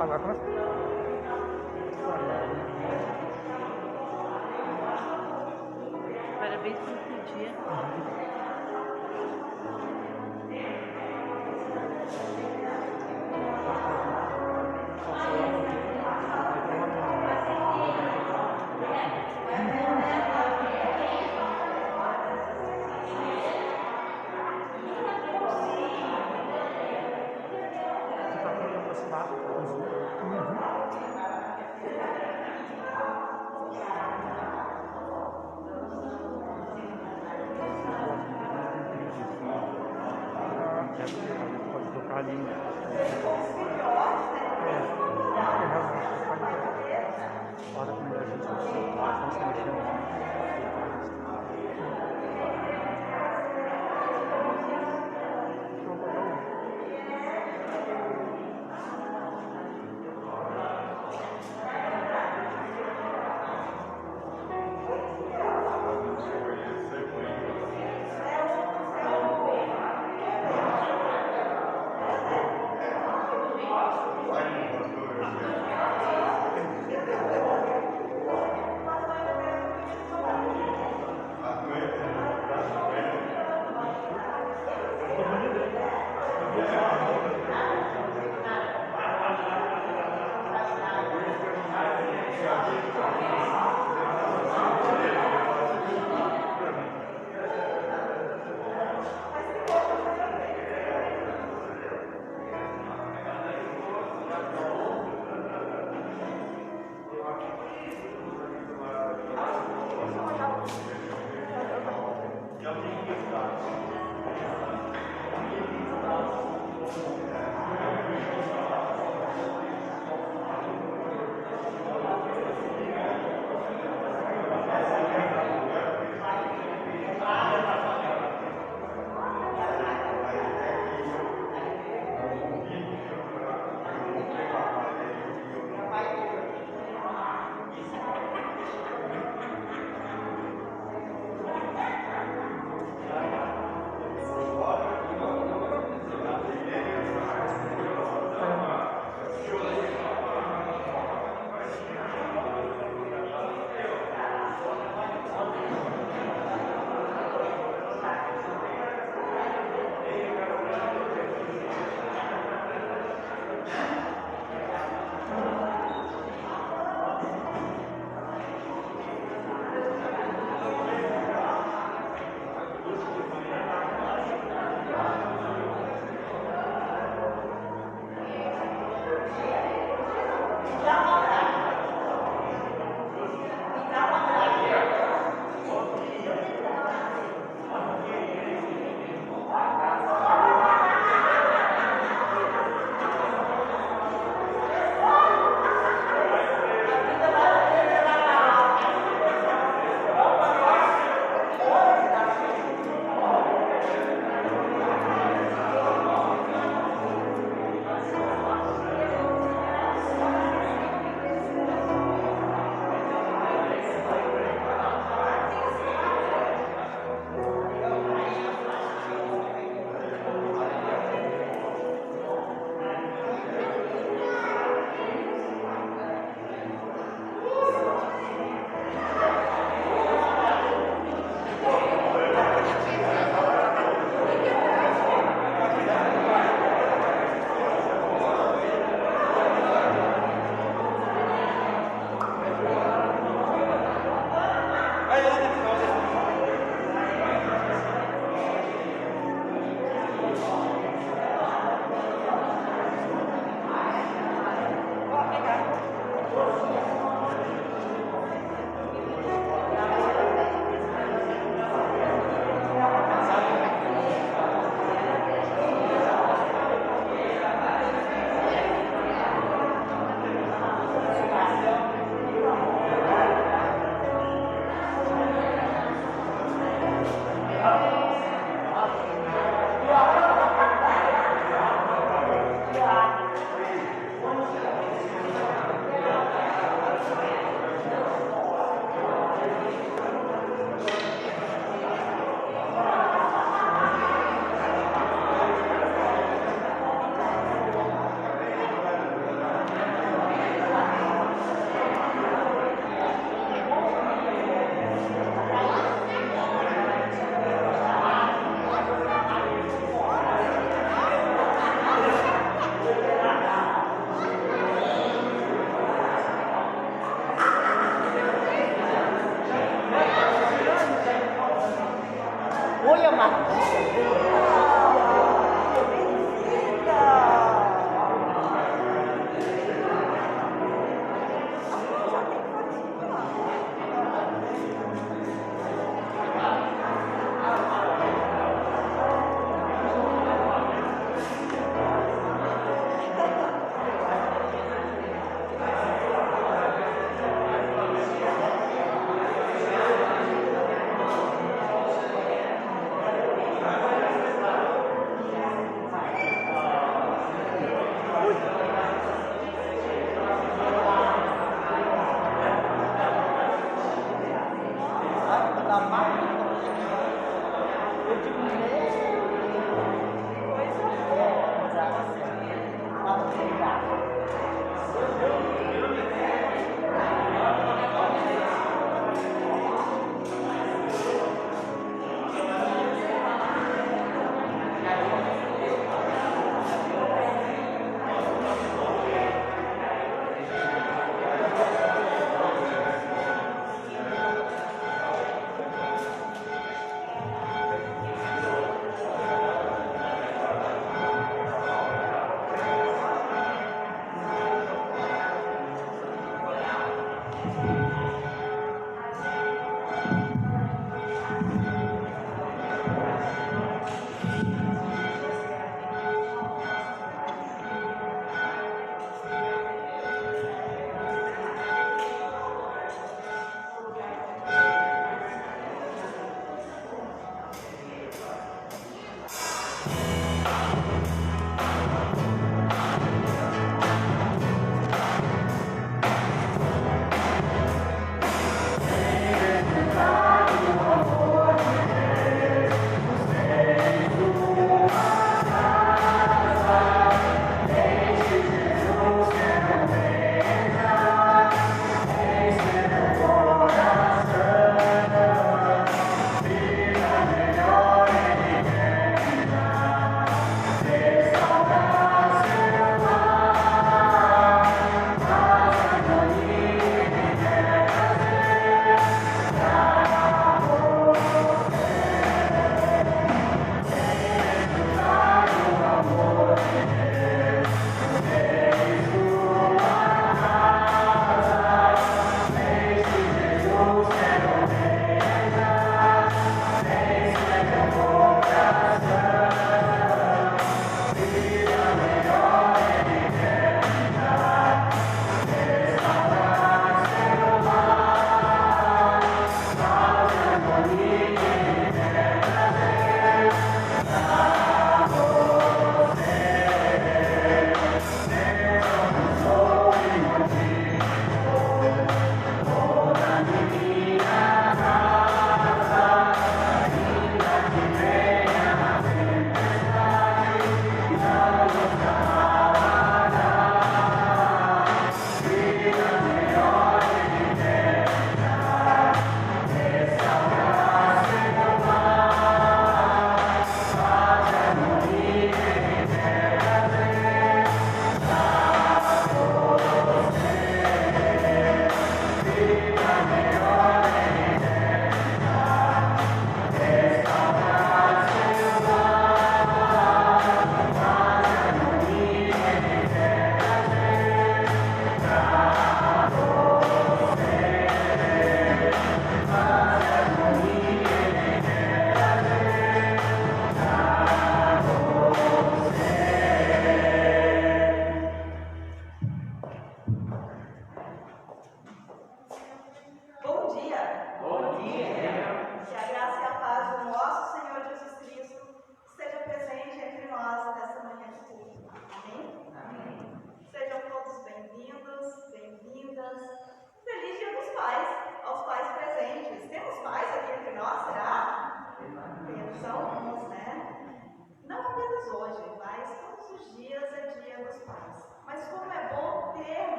Agora começa. Parabéns pelo seu dia. Pode tocar ali. Hora que a gente não se mexendo.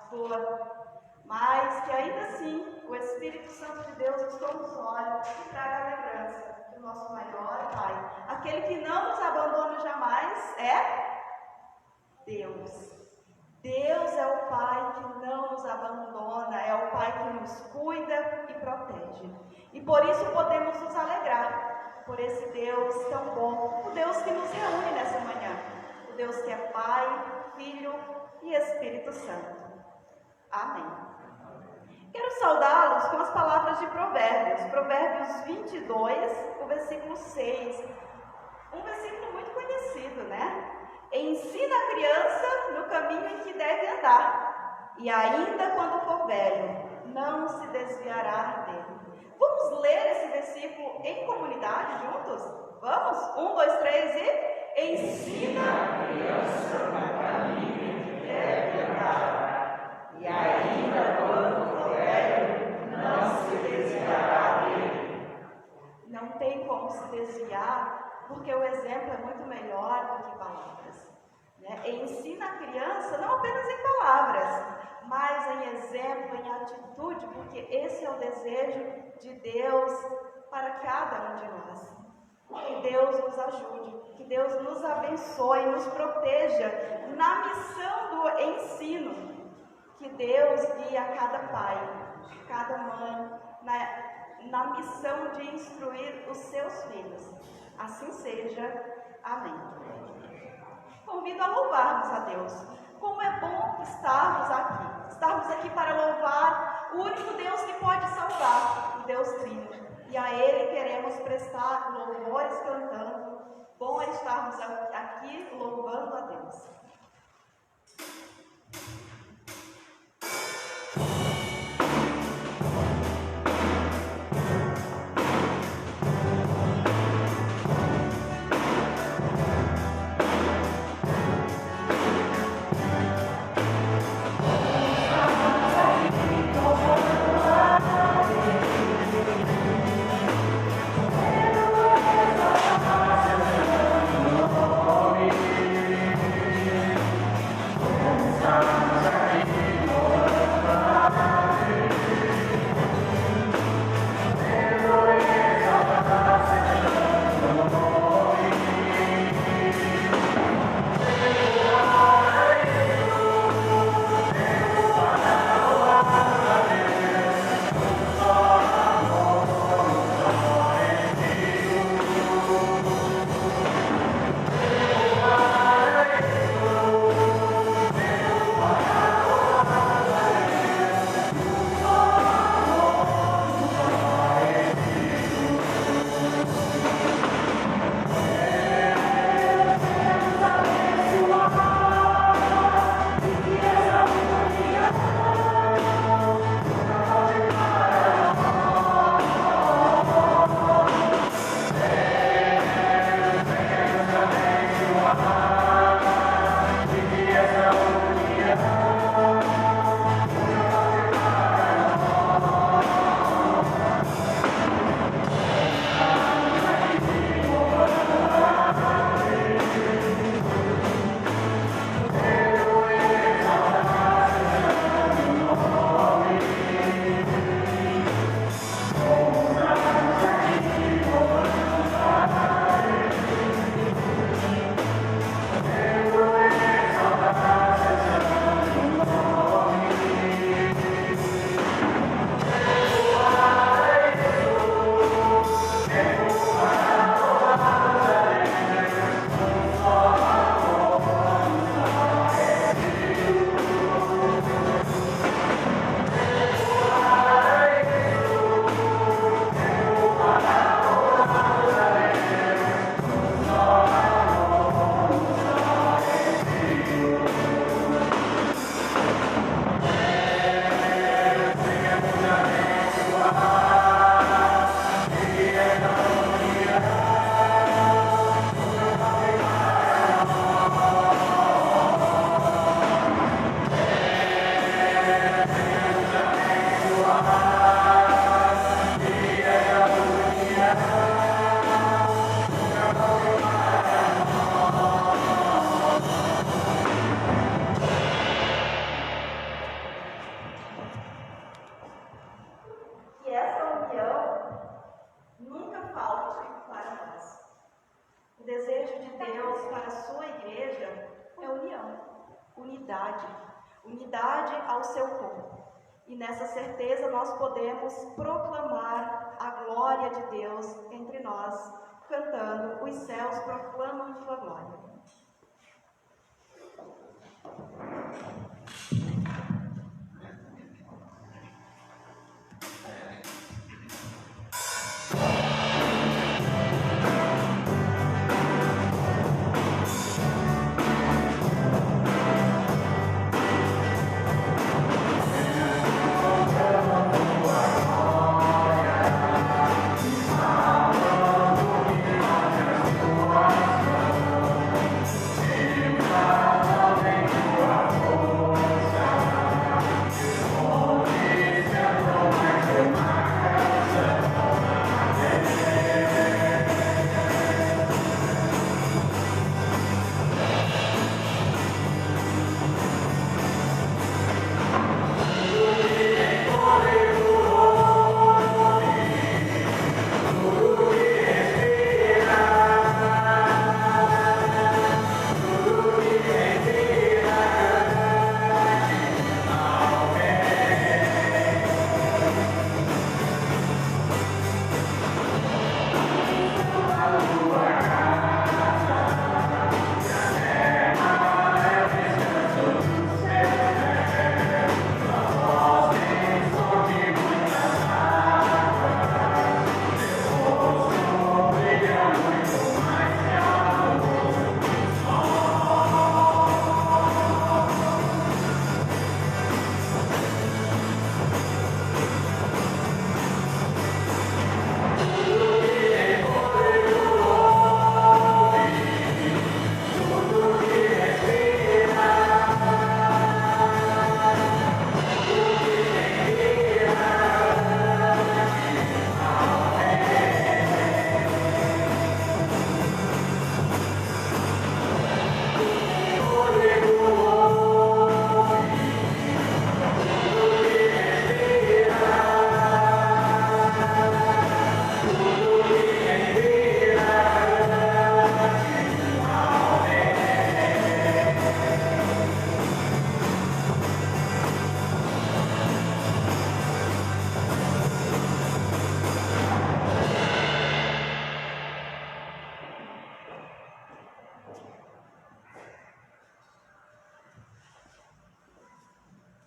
pastor, mas que ainda assim o Espírito Santo de Deus nos console e traga a lembrança do nosso maior Pai. Aquele que não nos abandona jamais é Deus. Deus é o Pai que não nos abandona, é o Pai que nos cuida e protege. E por isso podemos nos alegrar por esse Deus tão bom, o Deus que nos reúne nessa manhã, o Deus que é Pai, Filho e Espírito Santo. Amém. Quero saudá-los com as palavras de Provérbios 22, o versículo 6. Um versículo muito conhecido, né? Ensina a criança no caminho em que deve andar, e ainda quando for velho, não se desviará dele. Vamos ler esse versículo em comunidade juntos? Vamos? 1, 2, 3 e... Ensina a criança no caminho em que deve andar, e ainda quando for velho, não se desviará dele. Não tem como se desviar, porque o exemplo é muito melhor do que palavras, né? E ensina a criança não apenas em palavras, mas em exemplo, em atitude, porque esse é o desejo de Deus para cada um de nós. Que Deus nos ajude, que Deus nos abençoe, nos proteja na missão do ensino. Que Deus guie a cada pai, cada mãe, na missão de instruir os seus filhos. Assim seja. Amém. Convido a louvarmos a Deus. Como é bom estarmos aqui para louvar o único Deus que pode salvar, o Deus Trino. E a Ele queremos prestar louvores cantando. Bom é estarmos aqui louvando a Deus. unidade ao seu corpo. E nessa certeza nós podemos proclamar a glória de Deus entre nós, cantando: os céus proclamam tua glória.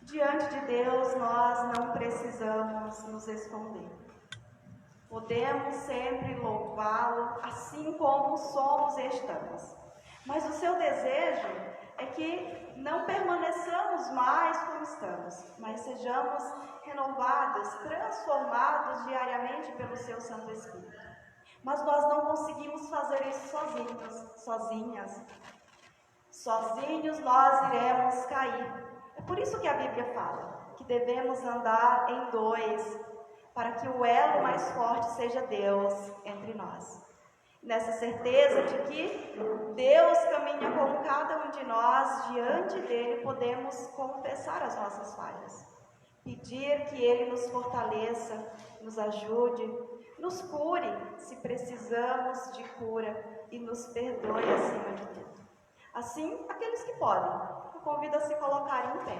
Diante de Deus, nós não precisamos nos esconder. Podemos sempre louvá-lo assim como somos e estamos. Mas o seu desejo é que não permaneçamos mais como estamos, mas sejamos renovados, transformados diariamente pelo seu Santo Espírito. Mas nós não conseguimos fazer isso sozinhas. Sozinhos nós iremos cair. É por isso que a Bíblia fala que devemos andar em dois, para que o elo mais forte seja Deus entre nós. Nessa certeza de que Deus caminha com cada um de nós, diante dele podemos confessar as nossas falhas, pedir que ele nos fortaleça, nos ajude, nos cure se precisamos de cura e nos perdoe acima de tudo. Assim, aqueles que podem, eu convido a se colocarem em pé.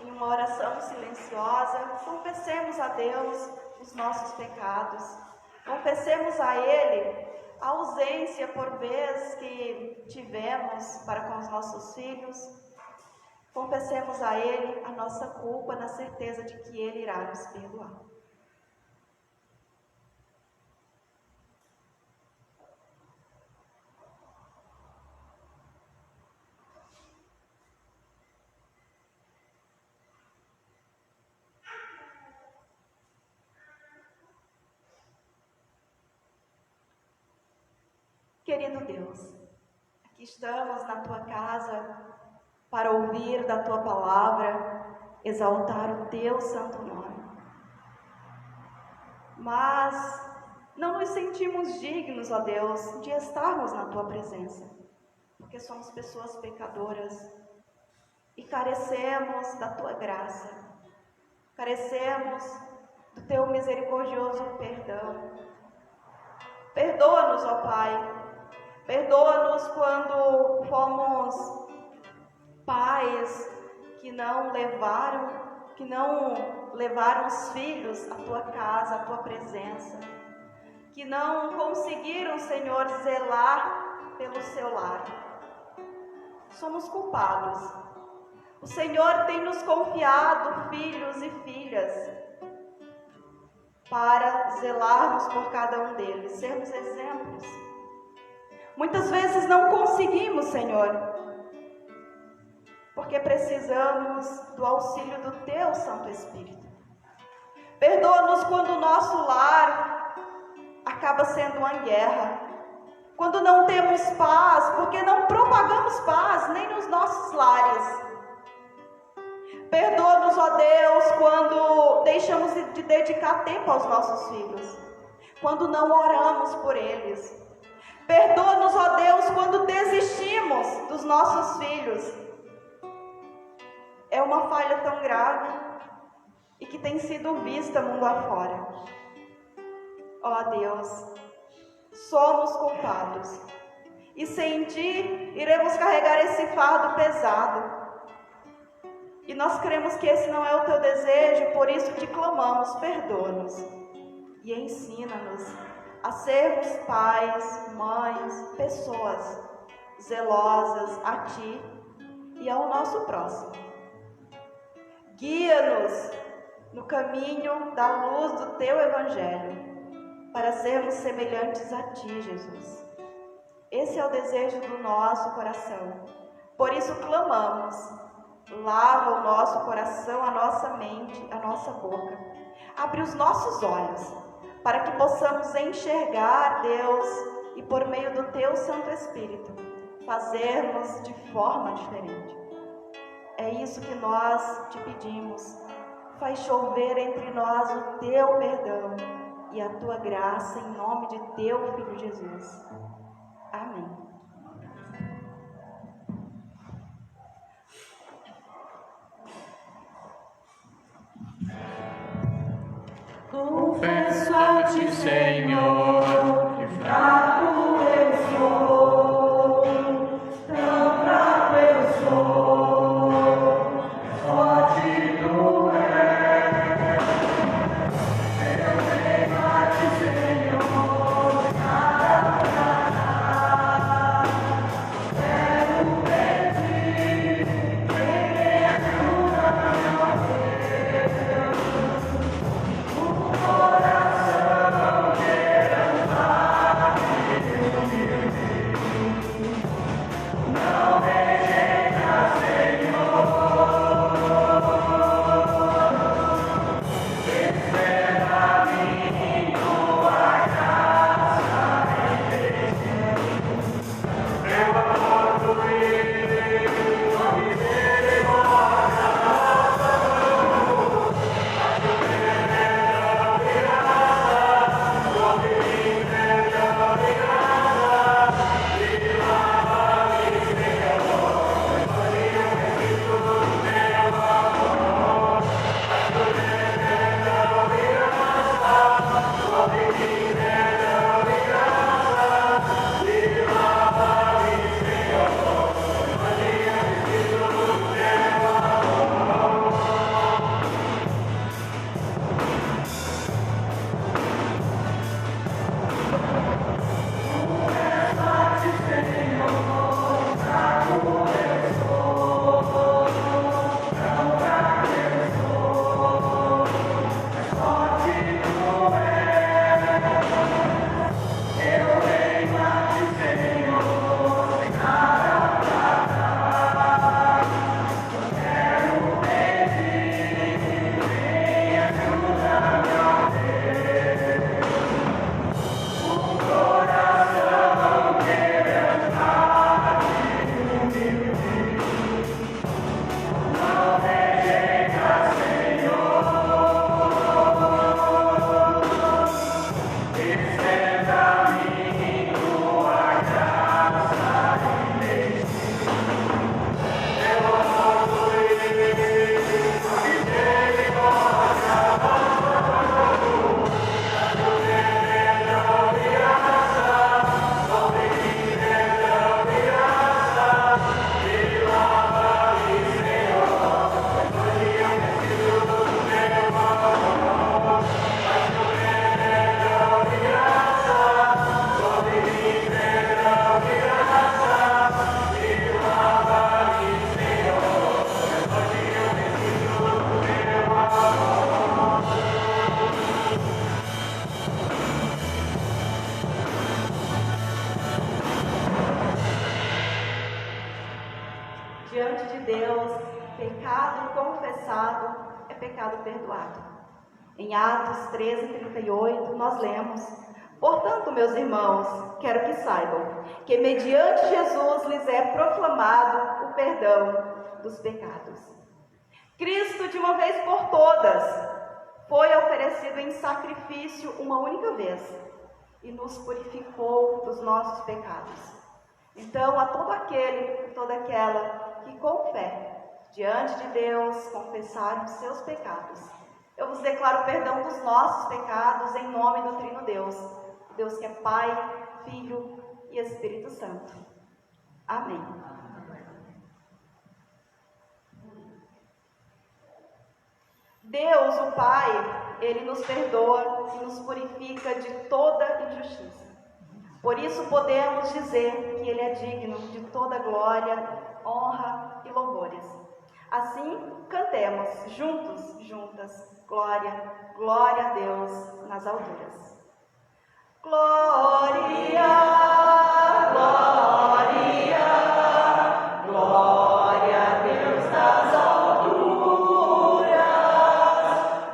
Em uma oração silenciosa, confessemos a Deus os nossos pecados. Confessemos a Ele a ausência por vez que tivemos para com os nossos filhos. Confessemos a Ele a nossa culpa na certeza de que Ele irá nos perdoar. Querido Deus, aqui estamos na Tua casa para ouvir da Tua palavra, exaltar o Teu santo nome. Mas não nos sentimos dignos, ó Deus, de estarmos na Tua presença, porque somos pessoas pecadoras e carecemos da Tua graça, carecemos do Teu misericordioso perdão. Perdoa-nos, ó Pai. Perdoa-nos quando fomos que não levaram os filhos à tua casa, à tua presença, que não conseguiram, Senhor, zelar pelo seu lar. Somos culpados. O Senhor tem nos confiado filhos e filhas para zelarmos por cada um deles, sermos exemplos. Muitas vezes não conseguimos, Senhor, porque precisamos do auxílio do Teu Santo Espírito. Perdoa-nos quando o nosso lar acaba sendo uma guerra, quando não temos paz, porque não propagamos paz nem nos nossos lares. Perdoa-nos, ó Deus, quando deixamos de dedicar tempo aos nossos filhos, quando não oramos por eles. Perdoa-nos, ó Deus, quando desistimos dos nossos filhos. É uma falha tão grave e que tem sido vista mundo afora. Ó Deus, somos culpados e sem Ti iremos carregar esse fardo pesado. E nós cremos que esse não é o Teu desejo, por isso te clamamos, perdoa-nos e ensina-nos a sermos pais, mães, pessoas zelosas a Ti e ao nosso próximo. Guia-nos no caminho da luz do Teu Evangelho, para sermos semelhantes a Ti, Jesus. Esse é o desejo do nosso coração. Por isso clamamos, lava o nosso coração, a nossa mente, a nossa boca. Abre os nossos olhos, para que possamos enxergar, Deus, e por meio do Teu Santo Espírito, fazermos de forma diferente. É isso que nós te pedimos. Faz chover entre nós o Teu perdão e a Tua graça, em nome de Teu Filho Jesus. Amém. Confesso a Ti, Senhor, que fraco eu sou, tão fraco eu sou, forte Tu és. Eu venho a Ti, Senhor, quero pedir, quem ajuda meu Deus, o coração queira diante de Deus, pecado confessado é pecado perdoado. Em Atos 13:38, nós lemos: portanto, meus irmãos, quero que saibam que mediante Jesus lhes é proclamado o perdão dos pecados. Cristo, de uma vez por todas, foi oferecido em sacrifício uma única vez e nos purificou dos nossos pecados. Então, a todo aquele e toda aquela que com fé diante de Deus confessarem os seus pecados, eu vos declaro perdão dos nossos pecados em nome do Trino Deus, Deus que é Pai, Filho e Espírito Santo. Amém. Deus, o Pai, Ele nos perdoa e nos purifica de toda injustiça. Por isso podemos dizer que Ele é digno de toda glória, honra e louvores. Assim, cantemos juntos, juntas, glória, glória a Deus nas alturas. Glória, glória, glória a Deus nas alturas.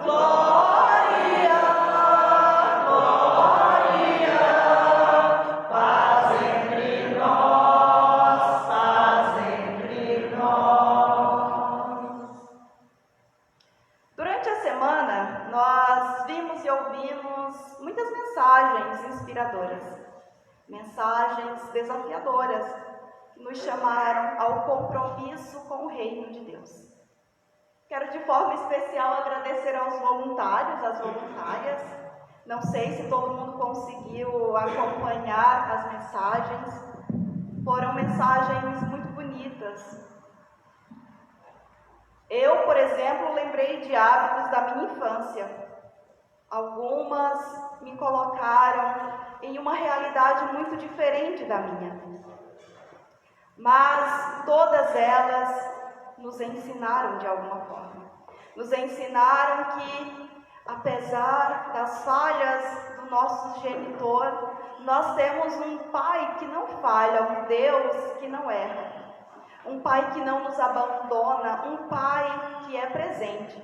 Glória, glória, paz entre nós, paz entre nós. Durante a semana, nós vimos e ouvimos muitas mensagens inspiradoras, mensagens desafiadoras, que nos chamaram ao compromisso com o reino de Deus. Quero de forma especial agradecer aos voluntários, às voluntárias. Não sei se todo mundo conseguiu acompanhar as mensagens. Foram mensagens muito bonitas. Eu, por exemplo, lembrei de hábitos da minha infância. Algumas me colocaram em uma realidade muito diferente da minha. Mas todas elas nos ensinaram de alguma forma. Nos ensinaram que, apesar das falhas do nosso genitor, nós temos um Pai que não falha, um Deus que não erra. Um Pai que não nos abandona, um Pai que é presente.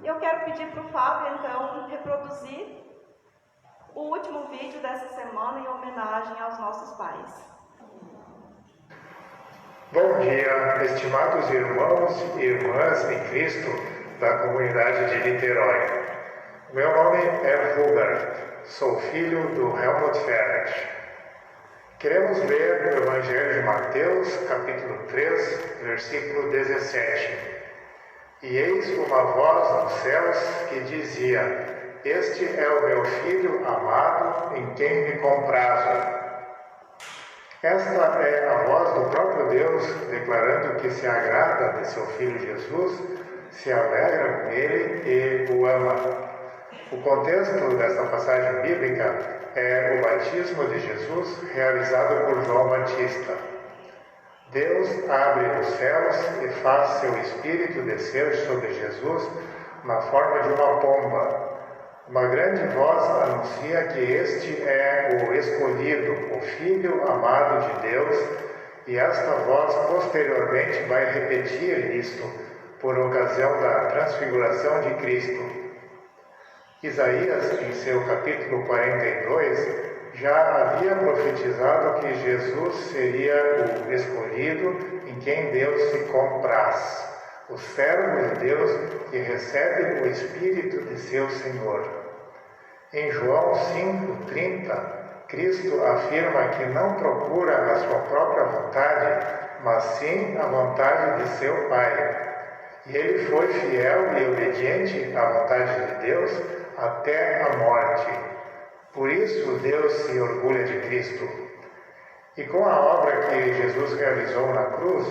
Eu quero pedir para o Fábio, então, reproduzir o último vídeo dessa semana em homenagem aos nossos pais. Bom dia, estimados irmãos e irmãs em Cristo da comunidade de Niterói. Meu nome é Hubert, sou filho do Helmut Ferret. Queremos ler o Evangelho de Mateus, capítulo 3, versículo 17. E eis uma voz dos céus que dizia: este é o meu Filho amado, em quem me comprazo. Esta é a voz do próprio Deus, declarando que se agrada de seu Filho Jesus, se alegra com ele e o ama. O contexto desta passagem bíblica é o batismo de Jesus realizado por João Batista. Deus abre os céus e faz seu Espírito descer sobre Jesus na forma de uma pomba. Uma grande voz anuncia que este é o escolhido, o Filho amado de Deus, e esta voz posteriormente vai repetir isto por ocasião da transfiguração de Cristo. Isaías, em seu capítulo 42, já havia profetizado que Jesus seria o escolhido em quem Deus se compraz, o servo de Deus que recebe o Espírito de seu Senhor. Em João 5,30, Cristo afirma que não procura a sua própria vontade, mas sim a vontade de seu Pai. E ele foi fiel e obediente à vontade de Deus até a morte. Por isso Deus se orgulha de Cristo. E com a obra que Jesus realizou na cruz,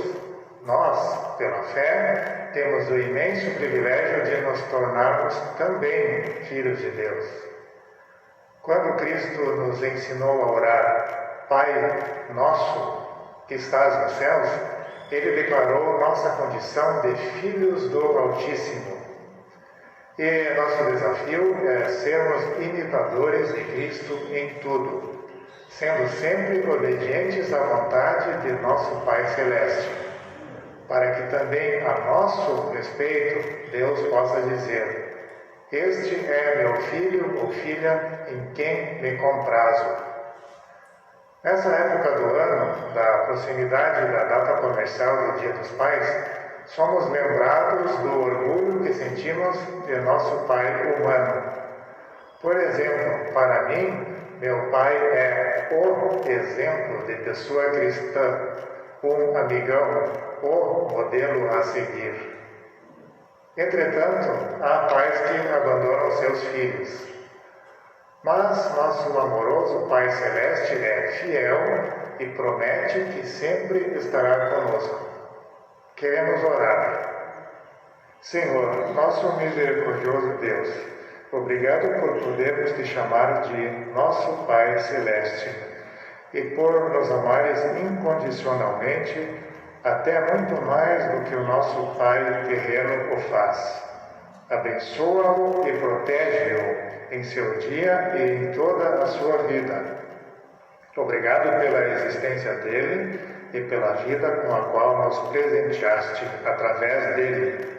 nós, pela fé, temos o imenso privilégio de nos tornarmos também filhos de Deus. Quando Cristo nos ensinou a orar, Pai nosso que estás nos céus, Ele declarou nossa condição de filhos do Altíssimo. E nosso desafio é sermos imitadores de Cristo em tudo, sendo sempre obedientes à vontade de nosso Pai Celeste. também a nosso respeito Deus possa dizer: este é meu filho ou filha em quem me comprazo. Nessa época do ano, da proximidade da data comercial do Dia dos Pais, somos lembrados do orgulho que sentimos de nosso pai humano. Por exemplo, para mim, meu pai é o exemplo de pessoa cristã, um amigão, o modelo a seguir. Entretanto, há pais que abandonam seus filhos. Mas nosso amoroso Pai Celeste é fiel e promete que sempre estará conosco. Queremos orar. Senhor, nosso misericordioso Deus, obrigado por podermos te chamar de nosso Pai Celeste e por nos amares incondicionalmente, até muito mais do que o nosso Pai terreno o faz. Abençoa-o e protege-o em seu dia e em toda a sua vida. Obrigado pela existência dele e pela vida com a qual nos presenteaste através dele.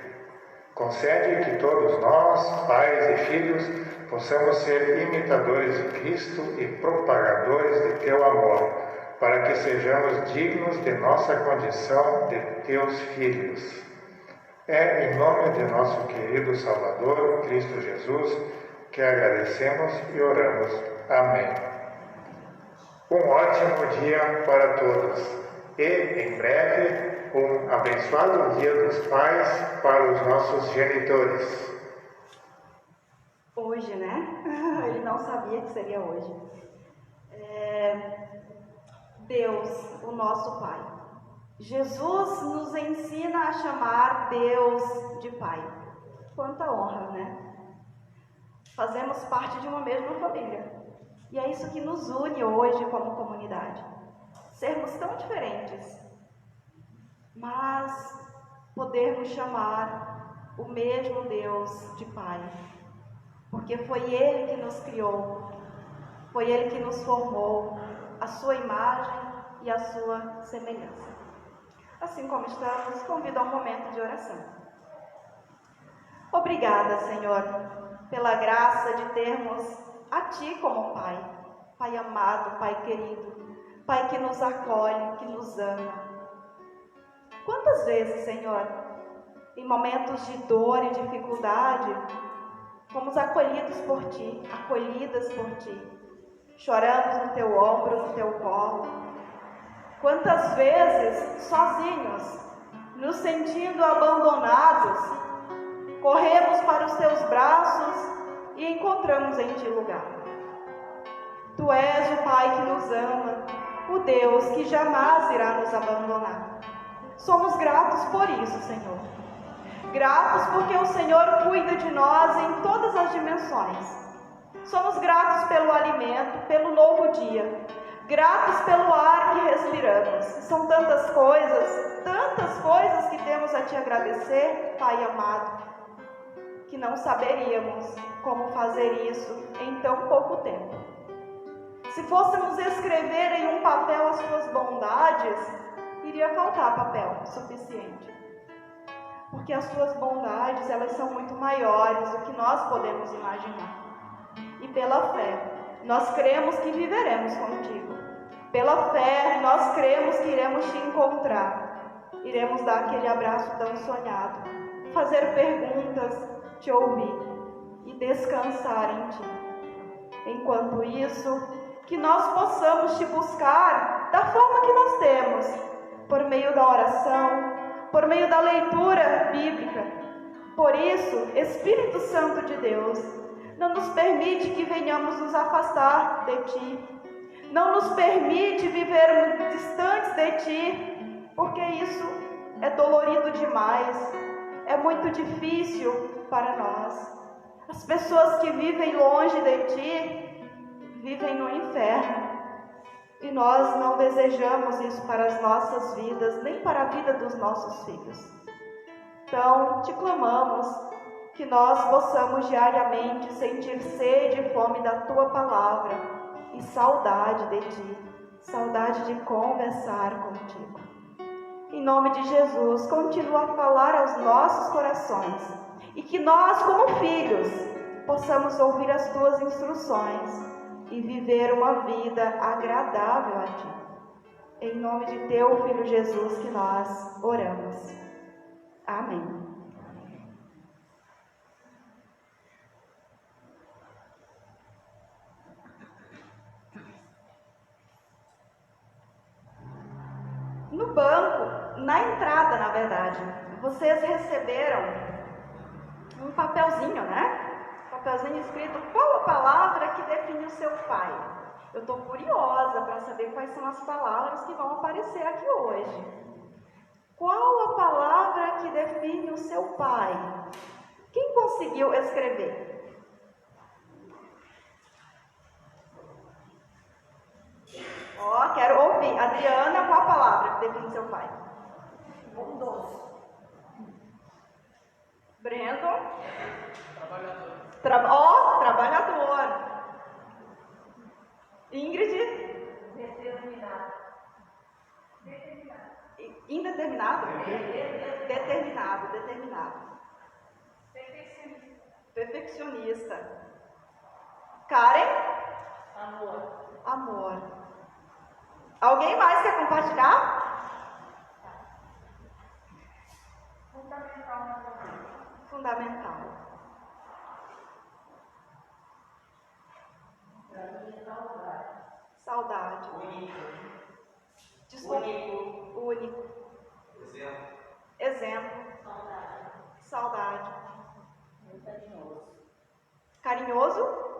Concede que todos nós, pais e filhos, possamos ser imitadores de Cristo e propagadores de teu amor, para que sejamos dignos de nossa condição de teus filhos. É em nome de nosso querido Salvador, Cristo Jesus, que agradecemos e oramos. Amém. Um ótimo dia para todos e, em breve, um abençoado Dia dos Pais para os nossos genitores. Hoje, né? Ele não sabia que seria hoje. Deus, o nosso Pai. Jesus nos ensina a chamar Deus de Pai. Quanta honra, né? Fazemos parte de uma mesma família. E é isso que nos une hoje como comunidade. Sermos tão diferentes, mas podermos chamar o mesmo Deus de Pai. Porque foi Ele que nos criou, foi Ele que nos formou, a sua imagem e a sua semelhança. Assim como estamos, convido a um momento de oração. Obrigada, Senhor, pela graça de termos a Ti como Pai, Pai amado, Pai querido, Pai que nos acolhe, que nos ama. Quantas vezes, Senhor, em momentos de dor e dificuldade, fomos acolhidos por Ti, acolhidas por Ti. Choramos no Teu ombro, no Teu colo. Quantas vezes, sozinhos, nos sentindo abandonados, corremos para os Teus braços e encontramos em Ti lugar. Tu és o Pai que nos ama, o Deus que jamais irá nos abandonar. Somos gratos por isso, Senhor. Gratos porque o Senhor cuida de nós em todas as dimensões. Somos gratos pelo alimento, pelo novo dia. Gratos pelo ar que respiramos. São tantas coisas que temos a Te agradecer, Pai amado, que não saberíamos como fazer isso em tão pouco tempo. Se fôssemos escrever em um papel as Tuas bondades, iria faltar papel suficiente. Porque as Tuas bondades, elas são muito maiores do que nós podemos imaginar. E pela fé, nós cremos que viveremos contigo. Pela fé, nós cremos que iremos Te encontrar. Iremos dar aquele abraço tão sonhado, fazer perguntas, Te ouvir e descansar em Ti. Enquanto isso, que nós possamos Te buscar da forma que nós temos, por meio da oração, por meio da leitura bíblica. Por isso, Espírito Santo de Deus, não nos permite que venhamos nos afastar de Ti. Não nos permite viver distantes de Ti, porque isso é dolorido demais, é muito difícil para nós. As pessoas que vivem longe de Ti, vivem no inferno. E nós não desejamos isso para as nossas vidas, nem para a vida dos nossos filhos. Então, Te clamamos que nós possamos diariamente sentir sede e fome da Tua palavra e saudade de Ti, saudade de conversar contigo. Em nome de Jesus, continua a falar aos nossos corações e que nós, como filhos, possamos ouvir as tuas instruções e viver uma vida agradável a ti. Em nome de teu Filho Jesus que nós oramos. Amém. No banco, na entrada, na verdade, vocês receberam um papelzinho, né? Papelzinho escrito qual a palavra que define o seu pai. Eu estou curiosa para saber quais são as palavras que vão aparecer aqui hoje. Qual a palavra que define o seu pai? Quem conseguiu escrever? Quero ouvir. Adriana, qual a palavra que define seu pai? Bondoso. Brandon? Trabalhador. Trabalhador. Ingrid? Determinado. Indeterminado? Determinado. Perfeccionista. Karen? Amor. Alguém mais quer compartilhar? Fundamental. Saudade. Desculpa. Único. Exemplo. Saudade. Carinhoso.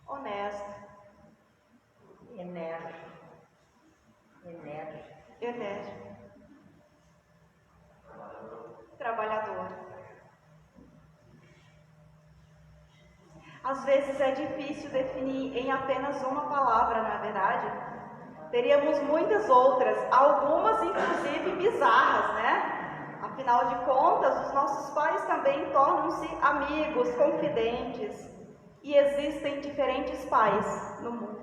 Honesto. Enérgico. Trabalhador. Às vezes é difícil definir em apenas uma palavra, não é verdade? Teríamos muitas outras, algumas inclusive bizarras, né? Afinal de contas, os nossos pais também tornam-se amigos, confidentes. E existem diferentes pais no mundo.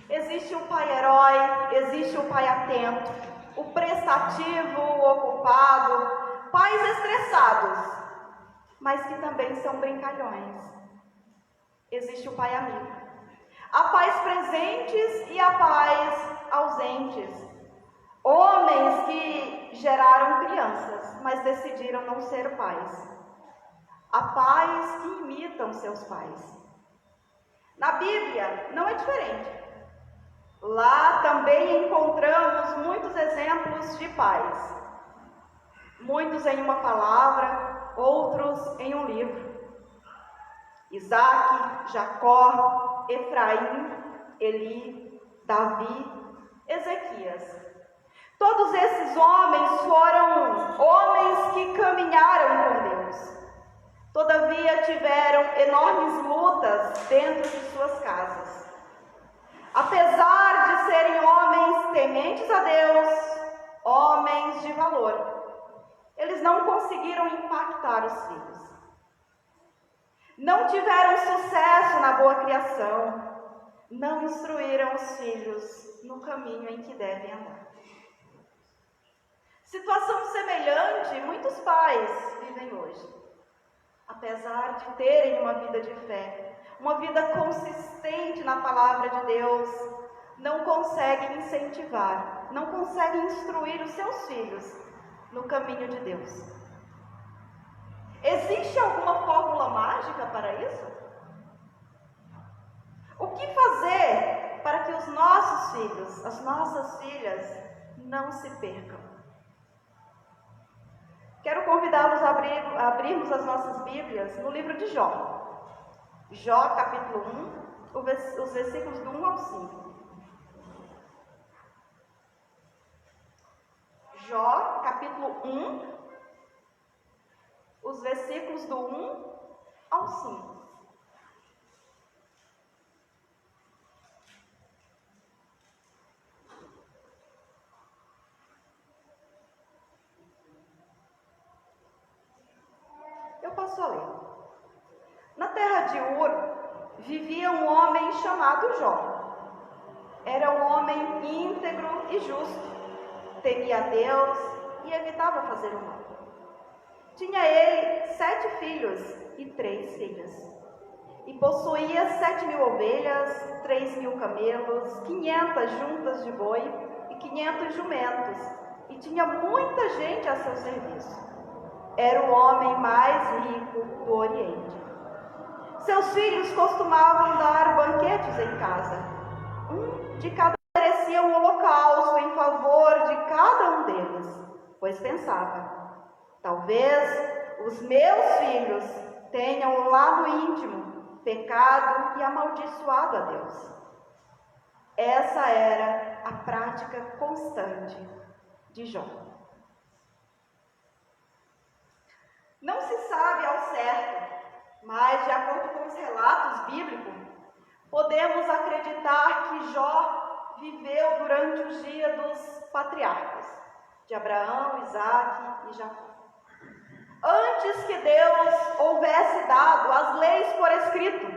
Existe o pai herói, existe o pai atento, o prestativo, o ocupado, pais estressados, mas que também são brincalhões. Existe o pai amigo. Há pais presentes e há pais ausentes. Homens que geraram crianças, mas decidiram não ser pais. Há pais que imitam seus pais. Na Bíblia não é diferente. Lá também encontramos muitos exemplos de pais. Muitos em uma palavra, outros em um livro. Isaac, Jacó, Efraim, Eli, Davi, Ezequias. Todos esses homens foram homens que caminharam com Deus. Todavia tiveram enormes lutas dentro de suas casas. Apesar de serem homens tementes a Deus, homens de valor, eles não conseguiram impactar os filhos. Não tiveram sucesso na boa criação, não instruíram os filhos no caminho em que devem andar. Situação semelhante muitos pais vivem hoje. Apesar de terem uma vida de fé, uma vida consistente na palavra de Deus, não conseguem incentivar, não conseguem instruir os seus filhos no caminho de Deus. Existe alguma fórmula mágica para isso? O que fazer para que os nossos filhos, as nossas filhas, não se percam? Quero convidá-los a abrirmos as nossas Bíblias no livro de Jó. Jó, capítulo 1, os versículos do 1 ao 5. Jó, capítulo 1, os versículos do 1 ao 5. Eu passo a ler. Na terra de Ur vivia um homem chamado Jó. era um homem íntegro e justo, temia a Deus e evitava fazer o mal. Tinha ele 7 filhos e 3 filhas, e possuía 7.000 ovelhas, 3.000 camelos, 500 juntas de boi e 500 jumentos, e tinha muita gente a seu serviço. Era o homem mais rico do Oriente. Seus filhos costumavam dar banquetes em casa. Um de cada oferecia um holocausto em favor de cada um deles, pois pensava: talvez os meus filhos tenham lá no íntimo pecado e amaldiçoado a Deus. Essa era a prática constante de Jó. Não se sabe ao certo, mas de acordo com os relatos bíblicos, podemos acreditar que Jó viveu durante os dias dos patriarcas, de Abraão, Isaque e Jacó. Antes que Deus houvesse dado as leis por escrito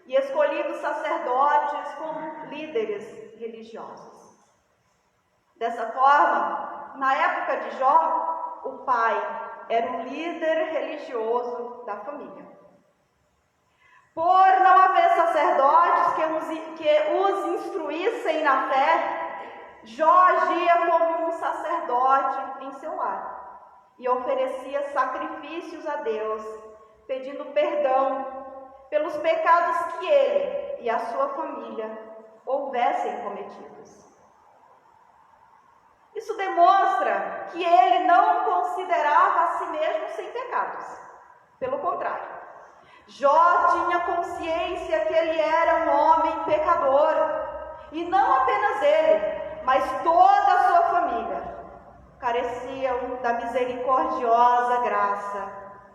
e escolhido sacerdotes como líderes religiosos. Dessa forma, na época de Jó, o pai era o líder religioso da família. Por não haver sacerdotes que os instruíssem na fé, Jó agia como um sacerdote em seu lar e oferecia sacrifícios a Deus, pedindo perdão pelos pecados que ele e a sua família houvessem cometidos. Isso demonstra que ele não considerava a si mesmo sem pecados. Pelo contrário, Jó tinha consciência que ele era um homem pecador, e não apenas ele, mas toda a sua família careciam da misericordiosa graça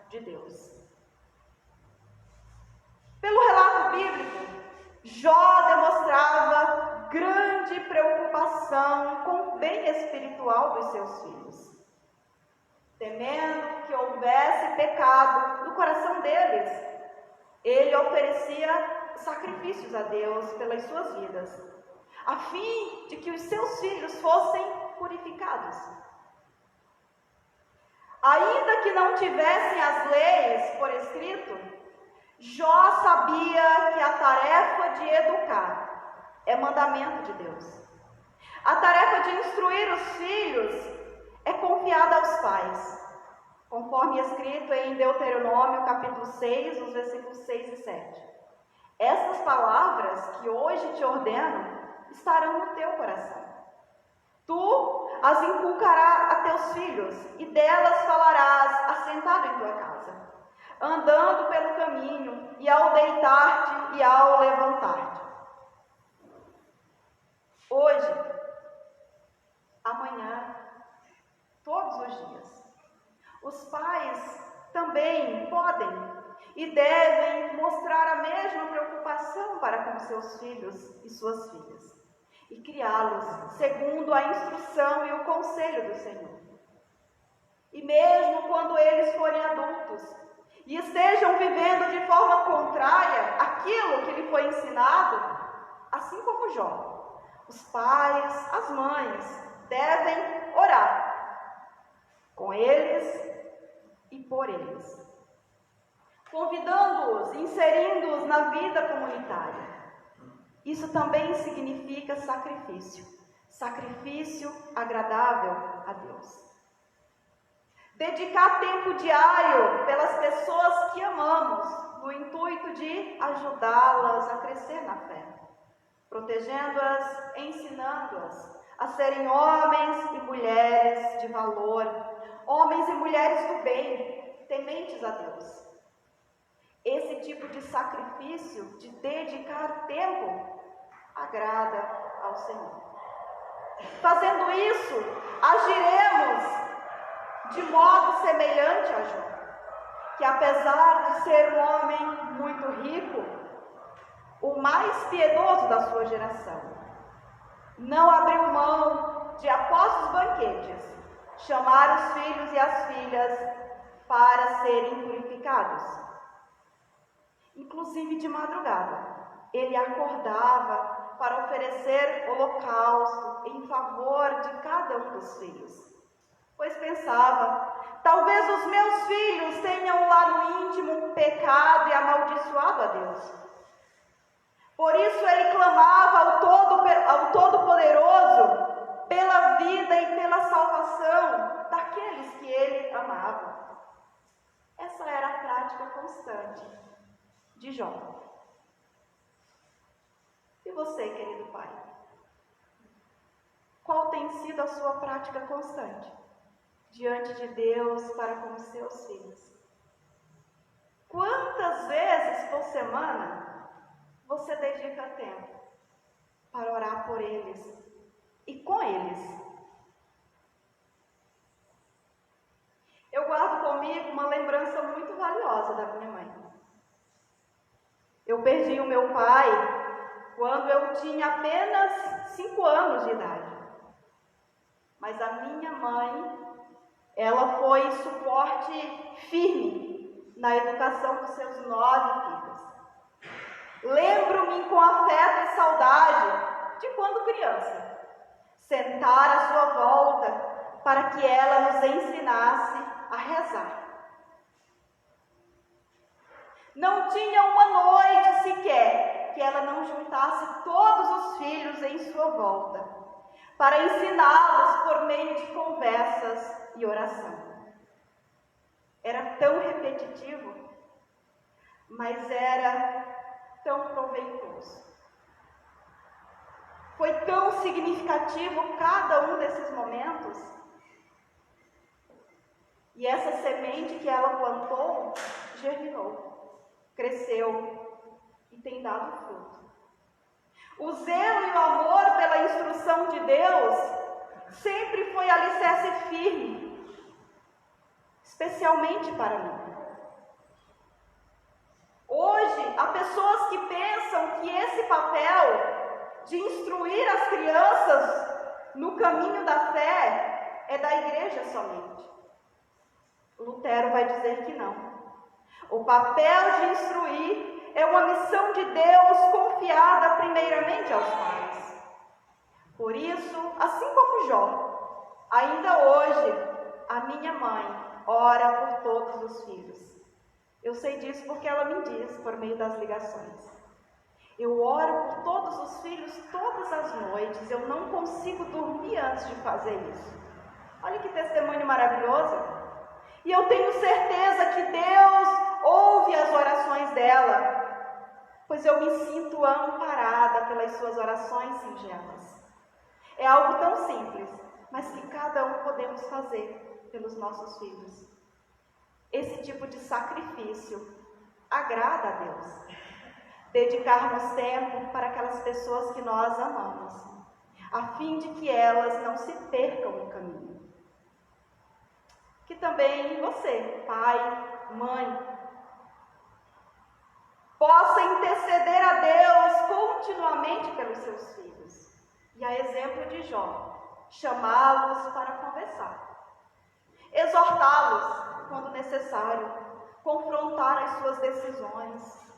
de Deus. Pelo relato bíblico, Jó demonstrava grande preocupação com o bem espiritual dos seus filhos. Temendo que houvesse pecado no coração deles, ele oferecia sacrifícios a Deus pelas suas vidas, a fim de que os seus filhos fossem purificados. Ainda que não tivessem as leis por escrito, Jó sabia que a tarefa de educar é mandamento de Deus. A tarefa de instruir os filhos é confiada aos pais, conforme escrito em Deuteronômio capítulo 6, os versículos 6 e 7. Essas palavras que hoje te ordeno estarão no teu coração. Tu as inculcarás a teus filhos, e delas falarás assentado em tua casa, andando pelo caminho, e ao deitar-te e ao levantar-te. Hoje, amanhã, todos os dias, os pais também podem e devem mostrar a mesma preocupação para com seus filhos e suas filhas, e criá-los segundo a instrução e o conselho do Senhor. E mesmo quando eles forem adultos e estejam vivendo de forma contrária àquilo que lhe foi ensinado, assim como Jó, os pais, as mães devem orar com eles e por eles, convidando-os, inserindo-os na vida comunitária. Isso também significa sacrifício, sacrifício agradável a Deus. Dedicar tempo diário pelas pessoas que amamos, no intuito de ajudá-las a crescer na fé, protegendo-as, ensinando-as a serem homens e mulheres de valor, homens e mulheres do bem, tementes a Deus. Esse tipo de sacrifício, de dedicar tempo, agrada ao Senhor. Fazendo isso, agiremos de modo semelhante a Jó, que apesar de ser um homem muito rico, o mais piedoso da sua geração, não abriu mão de, após os banquetes, chamar os filhos e as filhas para serem purificados. Inclusive de madrugada, ele acordava para oferecer holocausto em favor de cada um dos filhos. Pois pensava, talvez os meus filhos tenham lá no íntimo pecado e amaldiçoado a Deus. Por isso ele clamava ao Todo-Poderoso pela vida e pela salvação daqueles que ele amava. Essa era a prática constante de Jó. E você, querido pai? Qual tem sido a sua prática constante diante de Deus para com os seus filhos? Quantas vezes por semana você dedica tempo para orar por eles e com eles? Eu guardo comigo uma lembrança muito valiosa da minha mãe. Eu perdi o meu pai quando eu tinha apenas 5 anos de idade. Mas a minha mãe, ela foi suporte firme na educação dos seus 9 filhos. Lembro-me com afeto e saudade de quando criança, sentar à sua volta para que ela nos ensinasse a rezar. Não tinha uma noite sequer que ela não juntasse todos os filhos em sua volta, para ensiná-los por meio de conversas e oração. Era tão repetitivo, mas era tão proveitoso. Foi tão significativo cada um desses momentos. E essa semente que ela plantou, germinou, cresceu e tem dado fruto. O zelo e o amor pela instrução de Deus sempre foi alicerce firme, especialmente para mim. Hoje, há pessoas que pensam que esse papel de instruir as crianças no caminho da fé é da igreja somente. Lutero vai dizer que não. O papel de instruir é uma missão de Deus confiada primeiramente aos pais. Por isso, assim como Jó, ainda hoje, a minha mãe ora por todos os filhos. Eu sei disso porque ela me diz por meio das ligações. Eu oro por todos os filhos todas as noites. Eu não consigo dormir antes de fazer isso. Olha que testemunho maravilhoso. E eu tenho certeza que Deus ouve as orações dela, pois eu me sinto amparada pelas suas orações singelas. É algo tão simples, mas que cada um podemos fazer pelos nossos filhos. Esse tipo de sacrifício agrada a Deus. Dedicarmos tempo para aquelas pessoas que nós amamos, a fim de que elas não se percam no caminho. Que também você, pai, mãe, possa interceder a Deus continuamente pelos seus filhos. E a exemplo de Jó, chamá-los para conversar, exortá-los quando necessário, confrontar as suas decisões,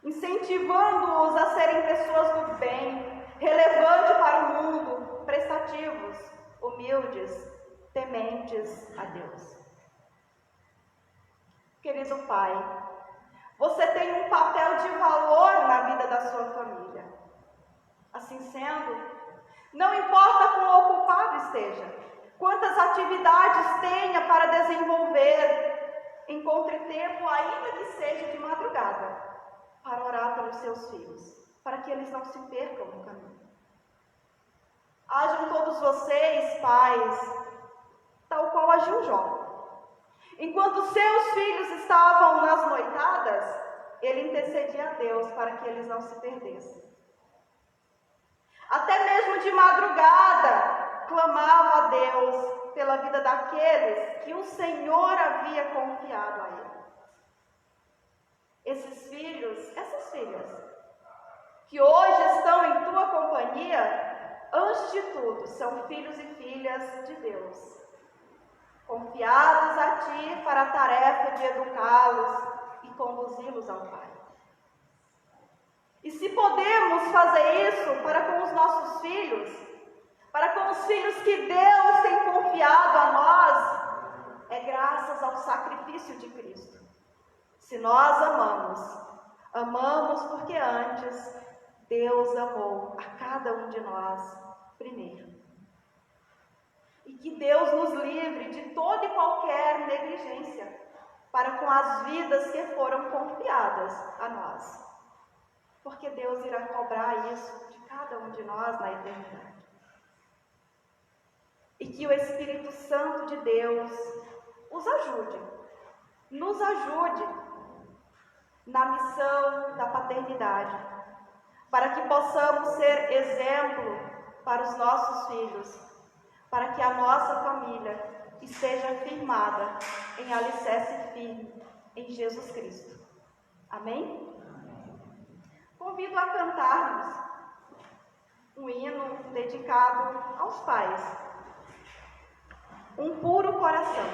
incentivando-os a serem pessoas do bem, relevantes para o mundo, prestativos, humildes, tementes a Deus. Querido pai, você tem um papel de valor na vida da sua família. Assim sendo, não importa quão ocupado esteja, quantas atividades tenha para desenvolver, encontre tempo, ainda que seja de madrugada, para orar pelos seus filhos, para que eles não se percam no caminho. Hajam todos vocês, pais, tal qual agiu Jó. Enquanto seus filhos estavam nas noitadas, ele intercedia a Deus para que eles não se perdessem. Até mesmo de madrugada, clamava a Deus pela vida daqueles que o Senhor havia confiado a ele. Esses filhos, essas filhas, que hoje estão em tua companhia, antes de tudo, são filhos e filhas de Deus, confiados a ti para a tarefa de educá-los e conduzi-los ao Pai. E se podemos fazer isso para com os nossos filhos, para com os filhos que Deus tem confiado a nós, é graças ao sacrifício de Cristo. Se nós amamos porque antes Deus amou a cada um de nós primeiro. E que Deus nos livre de toda e qualquer negligência para com as vidas que foram confiadas a nós. Porque Deus irá cobrar isso de cada um de nós na eternidade. E que o Espírito Santo de Deus nos ajude na missão da paternidade, para que possamos ser exemplo para os nossos filhos, para que a nossa família esteja firmada em alicerce firme em Jesus Cristo. Amém? Convido a cantarmos um hino dedicado aos pais. Um puro coração.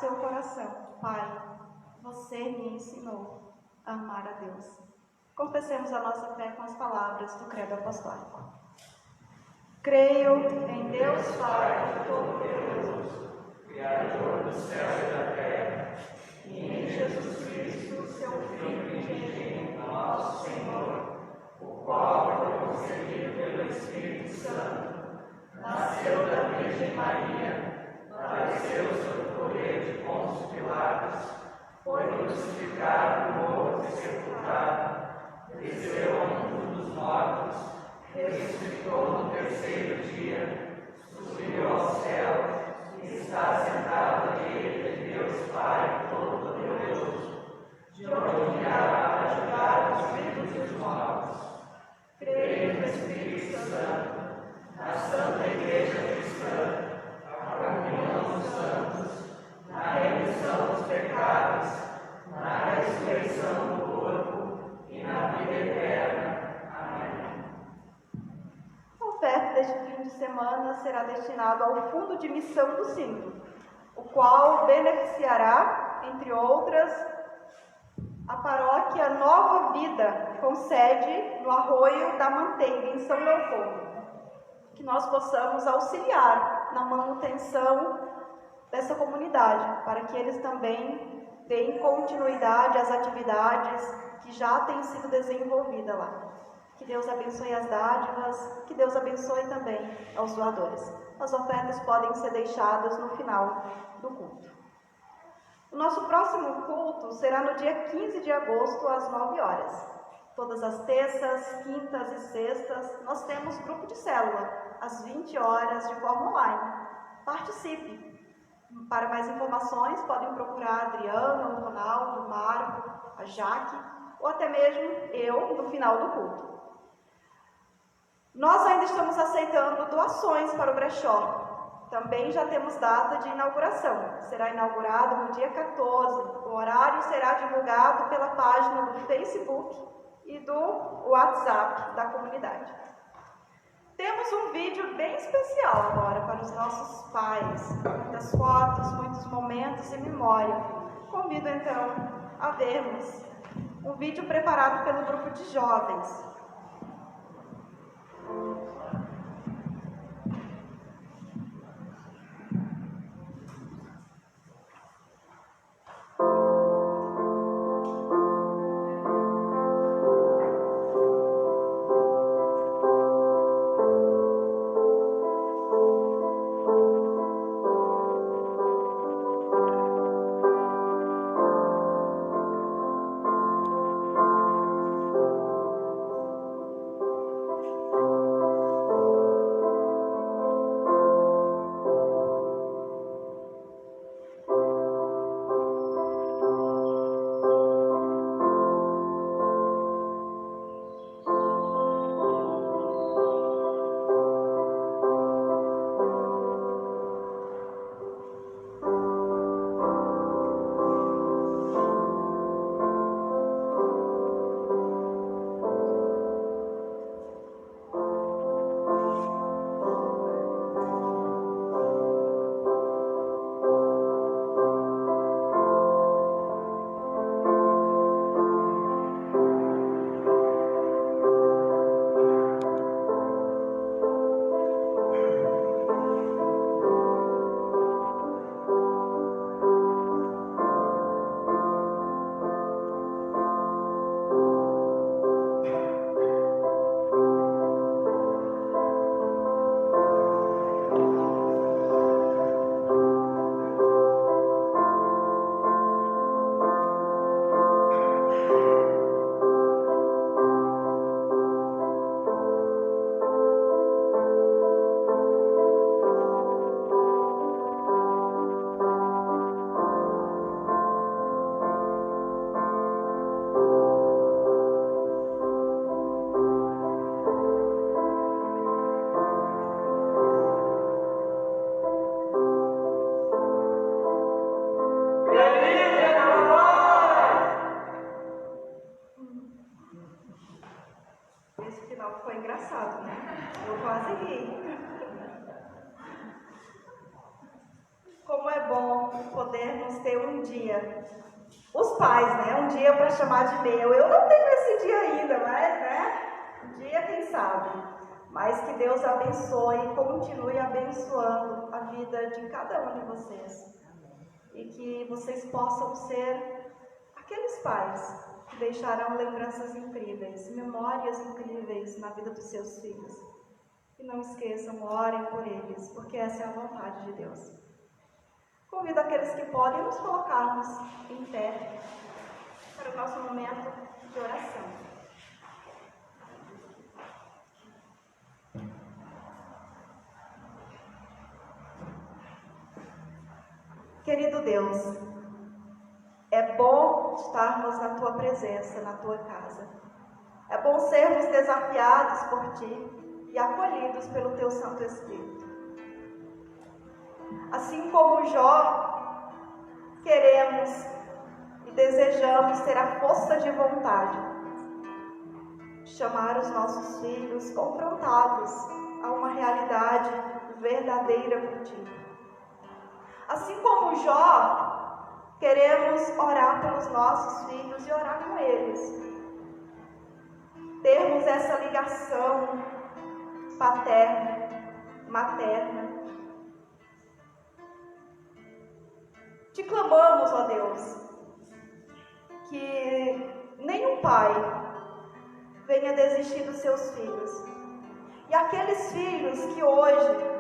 seu coração: Pai, você me ensinou a amar a Deus. Confessemos a nossa fé com as palavras do Credo Apostólico. Creio em Deus Pai Todo-Poderoso, Criador do céu e da terra, e em Jesus Cristo, seu Filho unigênito, nosso Senhor, o qual foi concebido pelo Espírito Santo, nasceu da Virgem Maria, padeceu sob o poder de Pôncio Pilatos, foi crucificado, morto e sepultado, desceu ao mundo dos mortos, ressuscitou no terceiro dia, subiu ao céu e está sentado à direita de Deus Pai Todo-Poderoso, de onde virá para julgar os vivos e os mortos. Creio no Espírito Santo, na Santa Igreja Cristã, na comunhão dos santos, na remissão dos pecados, na ressurreição do corpo e na vida eterna. Amém. A oferta deste fim de semana será destinada ao Fundo de Missão do Sínodo, o qual beneficiará, entre outras, a paróquia Nova Vida, com sede no Arroio da Manteiga, em São Leopoldo. Que nós possamos auxiliar na manutenção dessa comunidade, para que eles também deem continuidade às atividades que já têm sido desenvolvidas lá. Que Deus abençoe as dádivas, que Deus abençoe também aos doadores. As ofertas podem ser deixadas no final do culto. O nosso próximo culto será no dia 15 de agosto, às 9 horas. Todas as terças, quintas e sextas, nós temos grupo de célula, às 20 horas, de forma online. Participe! Para mais informações, podem procurar a Adriana, o Ronaldo, o Marco, a Jaque, ou até mesmo eu, no final do culto. Nós ainda estamos aceitando doações para o brechó. Também já temos data de inauguração. Será inaugurado no dia 14. O horário será divulgado pela página do Facebook e do WhatsApp da comunidade. Temos um vídeo bem especial agora para os nossos pais. Muitas fotos, muitos momentos em memória. Convido então a vermos um vídeo preparado pelo grupo de jovens. dia. Os pais, né? Um dia para chamar de meu. Eu não tenho esse dia ainda, mas, né? Um dia, quem sabe. Mas que Deus abençoe e continue abençoando a vida de cada um de vocês. E que vocês possam ser aqueles pais que deixarão lembranças incríveis, memórias incríveis na vida dos seus filhos. E não esqueçam, orem por eles, porque essa é a vontade de Deus. Convido aqueles que podem nos colocarmos em pé para o nosso momento de oração. Querido Deus, é bom estarmos na Tua presença, na Tua casa. É bom sermos desafiados por Ti e acolhidos pelo Teu Santo Espírito. Assim como Jó, queremos e desejamos ter a força de vontade, chamar os nossos filhos, confrontá-los a uma realidade verdadeira por Ti. Assim como Jó, queremos orar pelos nossos filhos e orar com eles. Termos essa ligação paterna, materna. Te clamamos, ó Deus, que nenhum pai venha desistir dos seus filhos. E aqueles filhos que hoje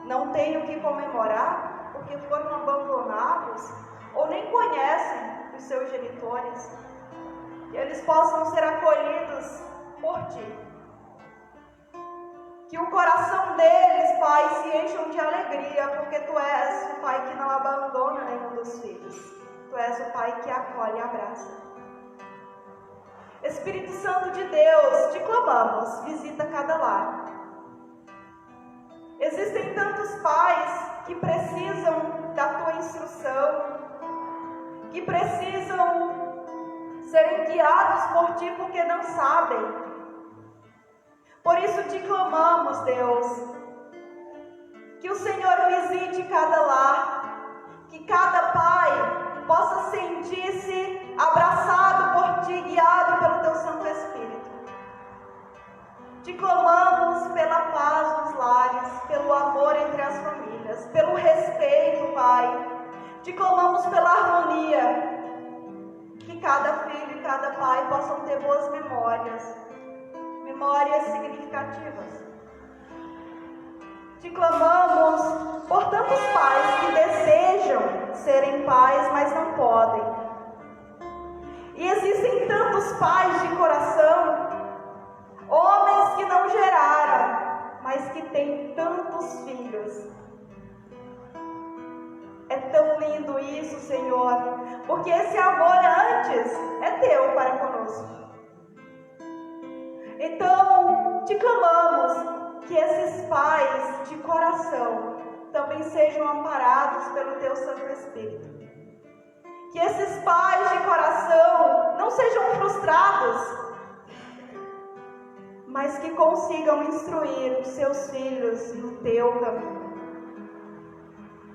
não têm o que comemorar, porque foram abandonados, ou nem conhecem os seus genitores, que eles possam ser acolhidos por Ti. Que o coração deles, Pai, se encham de alegria, porque Tu és o Pai que não abandona nenhum dos filhos. Tu és o Pai que acolhe e abraça. Espírito Santo de Deus, Te clamamos, visita cada lar. Existem tantos pais que precisam da Tua instrução, que precisam serem guiados por Ti porque não sabem. Por isso Te clamamos, Deus, que o Senhor visite cada lar, que cada pai possa sentir-se abraçado por Ti, guiado pelo Teu Santo Espírito. Te clamamos pela paz nos lares, pelo amor entre as famílias, pelo respeito, Pai. Te clamamos pela harmonia, que cada filho e cada pai possam ter boas memórias significativas. Te clamamos por tantos pais que desejam serem pais, mas não podem. E existem tantos pais de coração, homens que não geraram, mas que têm tantos filhos. É tão lindo isso, Senhor, porque esse amor antes é Teu para conosco. Então, Te clamamos que esses pais de coração também sejam amparados pelo Teu Santo Espírito. Que esses pais de coração não sejam frustrados, mas que consigam instruir os seus filhos no Teu caminho.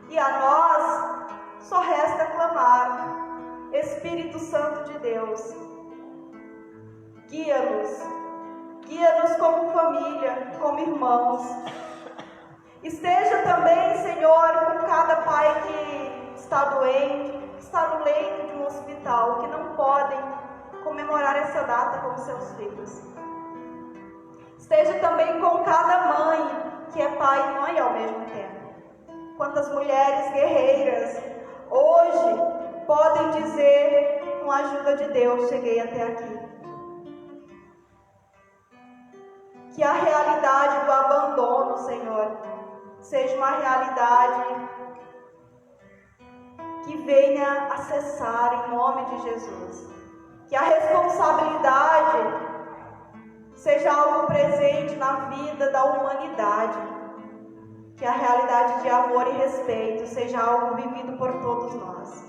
E a nós só resta clamar, Espírito Santo de Deus, guia-nos como família, como irmãos. Esteja também, Senhor, com cada pai que está doente, que está no leito de um hospital, que não podem comemorar essa data com seus filhos. Esteja também com cada mãe, que é pai e mãe ao mesmo tempo. Quantas mulheres guerreiras hoje podem dizer, com a ajuda de Deus, cheguei até aqui. Que a realidade do abandono, Senhor, seja uma realidade que venha a cessar em nome de Jesus. Que a responsabilidade seja algo presente na vida da humanidade. Que a realidade de amor e respeito seja algo vivido por todos nós.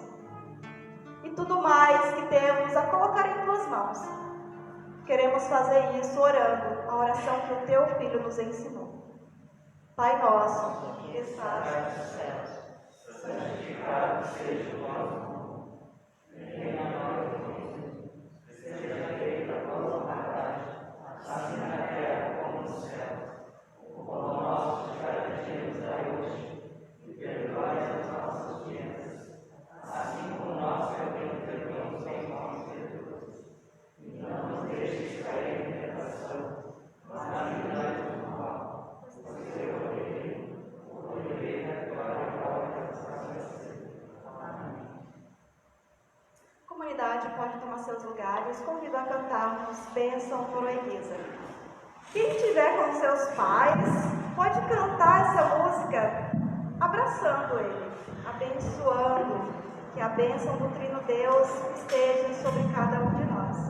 E tudo mais que temos a colocar em Tuas mãos. Queremos fazer isso orando a oração que o Teu Filho nos ensinou. Pai nosso, que estás nos céus, santificado seja o vosso nome. Venha a nós o reino. Seja feita a vossa vontade, assim na terra como no céu. O pão nosso de cada dia nos dai hoje, e perdoai as nossas dívidas, assim como nós também perdoamos aos nossos devedores. E não nos deixes cair em tentação, mas livrai-nos do mal. Pois teu é o reino, o poder e a glória para sempre. Amém. A comunidade pode tomar seus lugares. Convido a cantarmos Bênção Norueguesa. Quem estiver com seus pais, pode cantar essa música abraçando ele, abençoando, que a bênção do Trino Deus esteja sobre cada um de nós.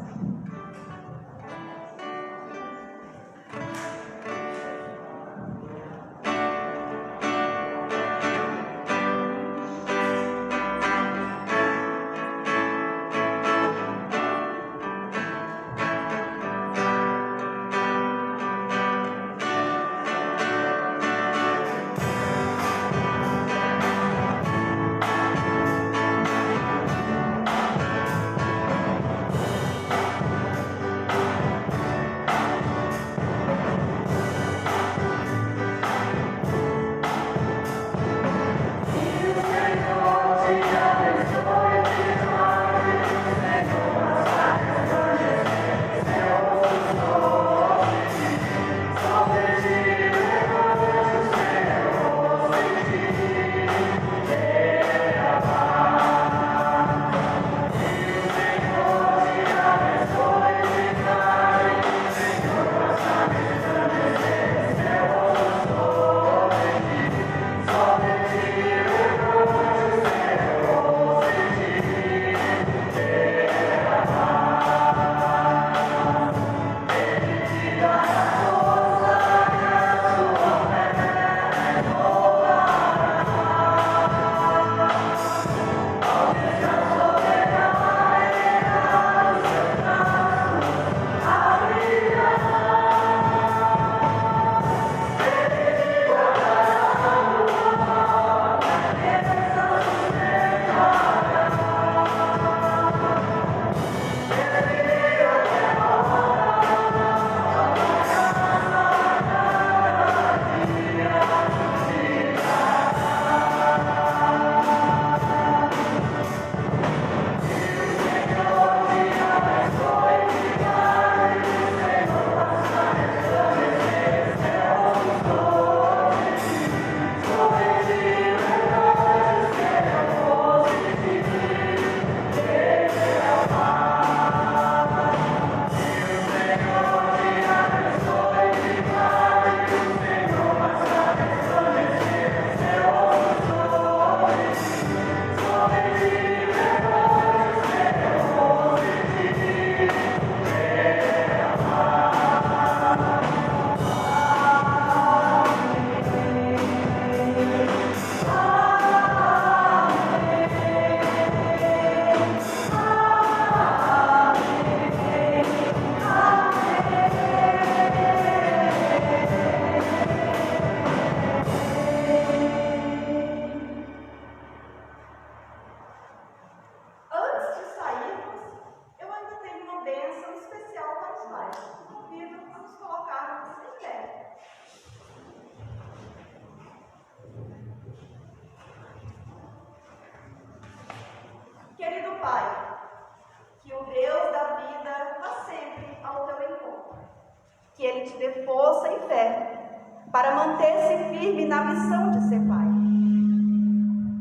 que Ele te dê força e fé para manter-se firme na missão de ser pai.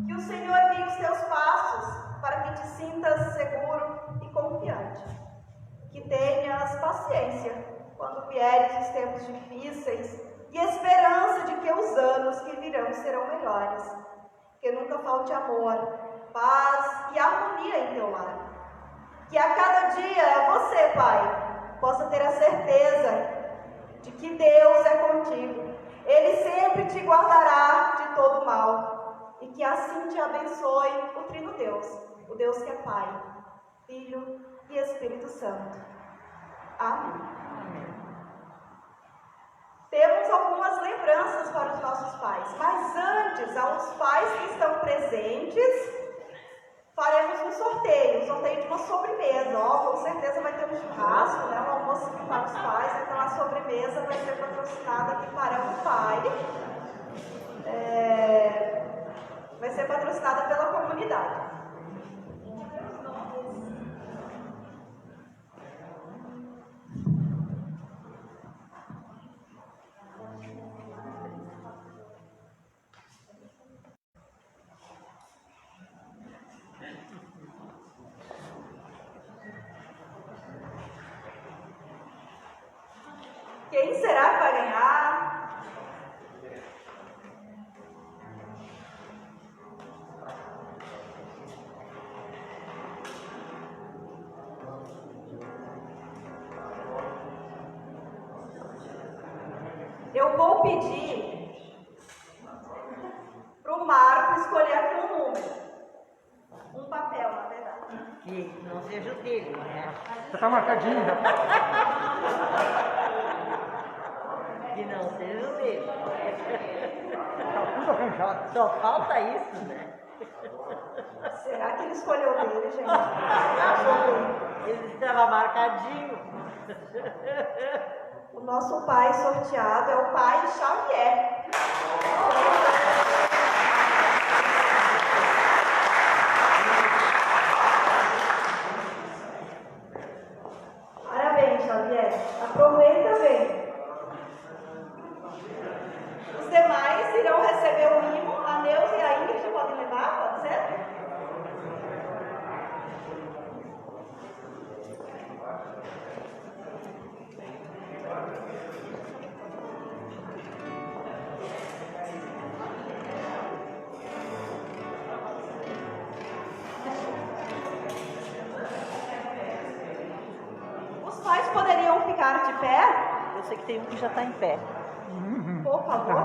Que o Senhor guie os teus passos para que te sintas seguro e confiante. Que tenhas paciência quando vierem os tempos difíceis e esperança de que os anos que virão serão melhores. Que nunca falte amor, paz e harmonia em teu lar. Que a cada dia você, pai, possa ter a certeza de que Deus é contigo. Ele sempre te guardará de todo mal. E que assim te abençoe o Trino Deus, o Deus que é Pai, Filho e Espírito Santo. Amém. Temos algumas lembranças lembranças para os nossos pais. Mas antes, aos pais que estão presentes, faremos um sorteio de uma sobremesa. Ó, com certeza vai ter um churrasco, né? Um almoço aqui para os pais, então a sobremesa vai ser patrocinada aqui para o pai. Vai ser patrocinada pela comunidade. Quem será que vai ganhar? Eu vou pedir para o Marco escolher aqui um número. Um papel, na verdade. Que não seja o dele, né? Já tá marcadinho, já. Que não seja o dele. Tá tudo arranjado. Só falta isso, né? Será que ele escolheu o dele, gente? Ele estava marcadinho. O nosso pai sorteado é o pai Xavier. Parabéns, Xavier. Aproveita bem. Os demais irão receber o mimo. A Neuza e a Ingrid podem levar, pode ser? Os pais poderiam ficar de pé? Eu sei que tem um que já está em pé. Por favor.